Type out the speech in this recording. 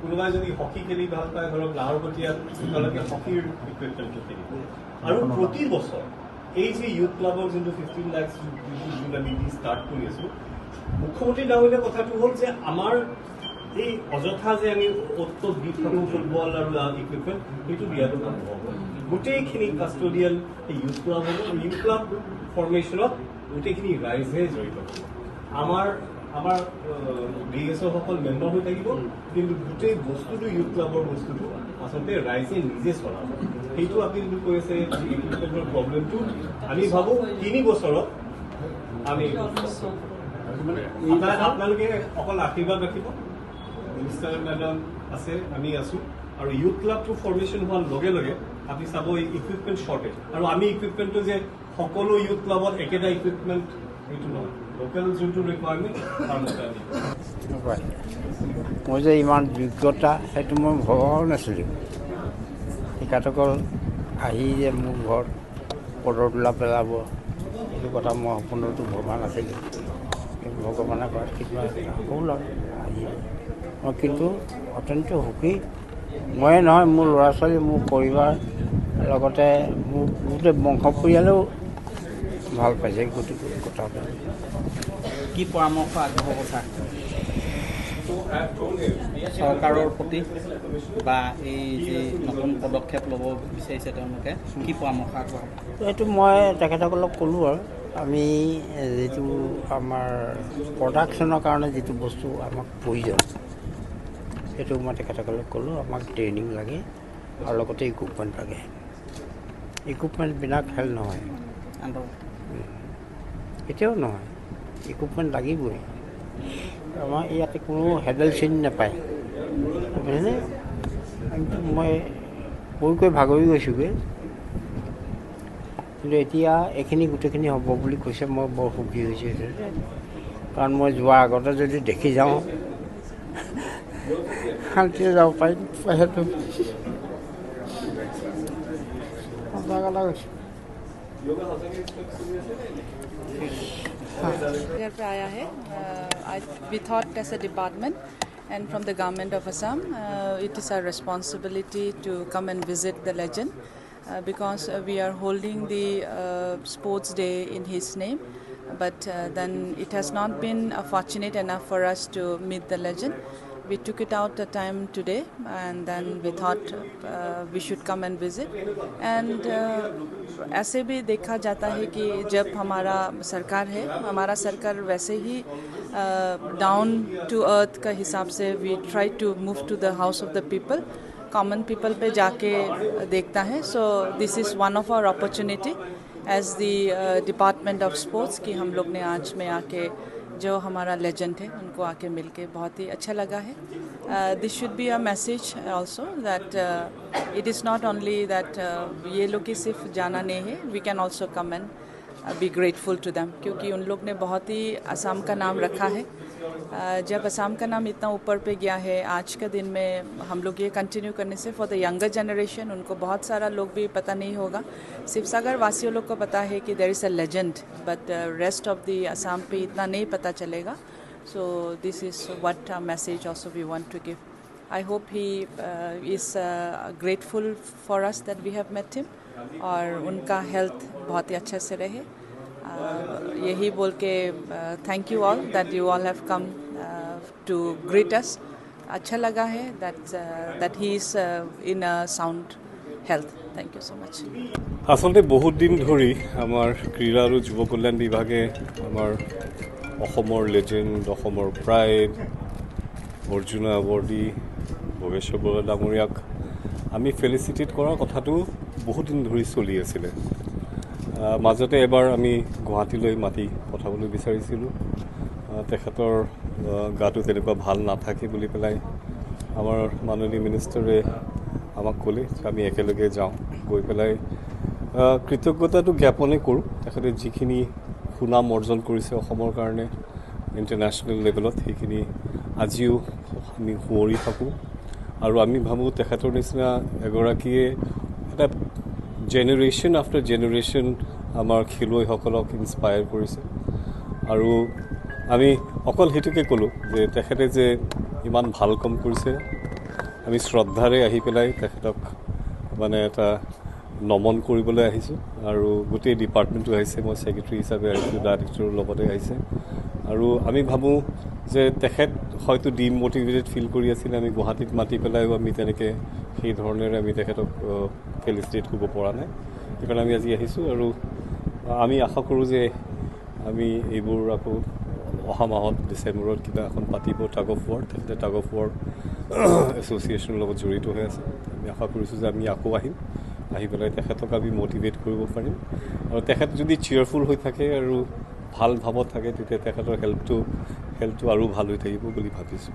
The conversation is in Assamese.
কোনোবাই যদি হকী খেলি ভাল পায় ধৰক নাহৰকটীয়াত তেওঁলোকে হকীৰ ইকুইপমেণ্টটো কিনিব আৰু প্ৰতি বছৰ এই যে ইউথ ক্লাবৰ যোনটো 15 লাখ যোনটো আমি ষ্টাৰ্ট কৰি আছোঁ মুখ্যমন্ত্ৰী ডাঙৰীয়া কথাটো হ'ল যে আমাৰ এই অযথা যে আমি অত দি থাকোঁ ফুটবল আৰু ইকুইপমেণ্ট সেইটো দিয়াটো নহ'ব গোটেইখিনি কাষ্টডিয়াল এই ইউথ ক্লাব হ'ব ইউথ ক্লাব ফৰ্মেশ্যনত গোটেইখিনি ৰাইজে জড়িত আমাৰ আমাৰ ডিএছঅ'সকল মেম্বাৰ হৈ থাকিব কিন্তু গোটেই বস্তুটো ইউথ ক্লাবৰ বস্তুটো আচলতে ৰাইজে নিজে চলাব সেইটো আপুনি যিটো কৈ আছে ইকুইপমেণ্টৰ প্ৰব্লেমটো আমি ভাবোঁ 3 বছৰত আমি আপোনালোকে অকল আশীৰ্বাদ ৰাখিব মিনিষ্টাৰ মেডাম আছে আমি আছোঁ আৰু ইউথ ক্লাবটো ফৰ্মেশ্যন হোৱাৰ লগে লগে আপুনি চাব এই ইকুইপমেণ্ট শ্বৰ্টেজ আৰু আমি ইকুইপমেণ্টটো যে সকলো ইউথ ক্লাবত একেটা ইকুইপমেণ্ট সেইটো নহয় লোকেল যোনটো ৰিকুৱাৰমেণ্ট তাৰ মতে আমি মই যে ইমান যোগ্যতা সেইটো মই ভবাও নাছিলোঁ তেখেতসকল আহি যে মোৰ ঘৰত পদতোলা পেলাব সেইটো কথা মই সম্পূৰ্ণটো ভবা নাছিলোঁ ভগৱানে কৰাত কিবা হ'ল আৰু আহি মই কিন্তু অত্যন্ত সুখী ময়ে নহয় মোৰ ল'ৰা ছোৱালী মোৰ পৰিবাৰ লগতে মোৰ গোটেই বংশ পৰিয়ালেও ভাল পাইছে গোটেই কথাটো কি পৰামৰ্শ আগবঢ়াব ছাৰ চৰকাৰৰ প্ৰতি বা এই যে নতুন পদক্ষেপ ল'ব বিচাৰিছে তেওঁলোকে কি পৰামৰ্শ আগবঢ়াব এইটো মই তেখেতসকলক ক'লোঁ আৰু আমি যিটো আমাৰ প্ৰডাকশ্যনৰ কাৰণে যিটো বস্তু আমাক প্ৰয়োজন সেইটো মই তেখেতসকলক ক'লোঁ আমাক ট্ৰেইনিং লাগে আৰু লগতে ইকুইপমেণ্ট লাগে ইকুইপমেণ্ট বিনা খেল নহয় এতিয়াও নহয় ইকুইপমেণ্ট লাগিবই আমাৰ ইয়াতে কোনো হেডেল চিনি নাপায় বুজিছেনে মই কৈ ভাগৰি গৈছোঁগৈ কিন্তু এতিয়া এইখিনি গোটেইখিনি হ'ব বুলি কৈছে মই বৰ সুখী হৈছোঁ কাৰণ মই যোৱাৰ আগতে যদি দেখি যাওঁ শান্তিৰে যাব পাৰিম সেইটো সঁচা কথা কৈছোঁ घर पे आया है we thought as a department and from the government of Assam it is our responsibility to come and visit the legend because we are holding the sports day in his name but then it has not been fortunate enough for us to meet the legend. We took it out a time today and then we thought we should come and visit and ऐसे भी देखा जाता है कि जब हमारा सरकार वैसे ही डाउन टू अर्थ का हिसाब से we try to move to the house of the people common people पे जाके देखता है so this is one of our opportunity as the department of sports कि हम लोग ने आज में आके जो हमारा लेजेंड है उनको आके मिलके बहुत ही अच्छा लगा है this should be a message also that it is not only that ये लोग की सिर्फ जाना नहीं है we can also come and be grateful to them क्योंकि उन लोग ने बहुत ही असम का नाम रखा है जब असम का नाम इतना ऊपर पे गया है आज का दिन में हम लोग ये कंटिन्यू करने से फॉर द यंगर जनरेशन उनको बहुत सारा लोग भी पता नहीं होगा शिवसागर वासियों लोग को पता है कि there is a legend but rest of the Assam पे इतना नहीं पता चलेगा so this is what message also we want to give I hope he is grateful for us that we have met him और उनका हेल्थ बहुत ही अच्छे से रहे यही बोल के thank you all that you all have come to greet us अच्छा लगा है that he is in a sound health thank you so much আচলতে বহুত দিন ধৰি আমাৰ ক্ৰীড়া আৰু যুৱ কল্যাণ বিভাগে আমাৰ অসমৰ লেজেণ্ড অসমৰ প্ৰাইড অৰ্জুনা এৱাৰ্ডী ভোগেশ্বৰ বৰুৱা ডাঙৰীয়াক আমি ফেলিচিটেট কৰাৰ কথাটো বহুত দিন ধৰি চলি আছিলে মাজতে এবাৰ আমি গুৱাহাটীলৈ মাতি পঠাবলৈ বিচাৰিছিলোঁ তেখেতৰ গাটো তেনেকুৱা ভাল নাথাকে বুলি পেলাই আমাৰ মাননীয় মিনিষ্টাৰে আমাক ক'লে আমি একেলগে যাওঁ গৈ পেলাই কৃতজ্ঞতাটো জ্ঞাপনে কৰোঁ তেখেতে যিখিনি সুনাম অৰ্জন কৰিছে অসমৰ কাৰণে ইণ্টাৰনেশ্যনেল লেভেলত সেইখিনি আজিও আমি সোঁৱৰি থাকোঁ আৰু আমি ভাবোঁ তেখেতৰ নিচিনা এগৰাকীয়ে এটা জেনেৰেশ্যন আফটাৰ জেনেৰেশ্যন আমাৰ খেলুৱৈসকলক ইনস্পায়াৰ কৰিছে আৰু আমি অকল সেইটোকে ক'লোঁ যে তেখেতে যে ইমান ভাল কাম কৰিছে আমি শ্ৰদ্ধাৰে আহি পেলাই তেখেতক মানে এটা নমন কৰিবলৈ আহিছোঁ আৰু গোটেই ডিপাৰ্টমেণ্টটো আহিছে, মই ছেক্ৰেটাৰী হিচাপে আহিছোঁ, ডাইৰেক্টৰৰ লগতে আহিছে আৰু আমি ভাবোঁ যে তেখেত হয়তো ডিম'টিভেটেড ফিল কৰি আছিলে, আমি গুৱাহাটীত মাতি পেলাইও আমি তেনেকৈ সেই ধৰণেৰে আমি তেখেতক ফেলিচিটেট কৰিব পৰা নাই, সেইকাৰণে আমি আজি আহিছোঁ আৰু আমি আশা কৰোঁ যে আমি এইবোৰ আকৌ অহা মাহত ডিচেম্বৰত কিবা এখন পাতিব টাগ অফ ৱাৰ, তেখেতে টাগ অফ ৱাৰ এছ'চিয়েশ্যনৰ লগত জড়িত হৈ আছে। আমি আশা কৰিছোঁ যে আমি আকৌ আহিম, আহি পেলাই তেখেতক আমি মটিভেট কৰিব পাৰিম আৰু তেখেত যদি চিয়াৰফুল হৈ থাকে আৰু ভাল ভাৱত থাকে তেতিয়া তেখেতৰ হেল্থটো আৰু ভাল হৈ থাকিব বুলি ভাবিছোঁ।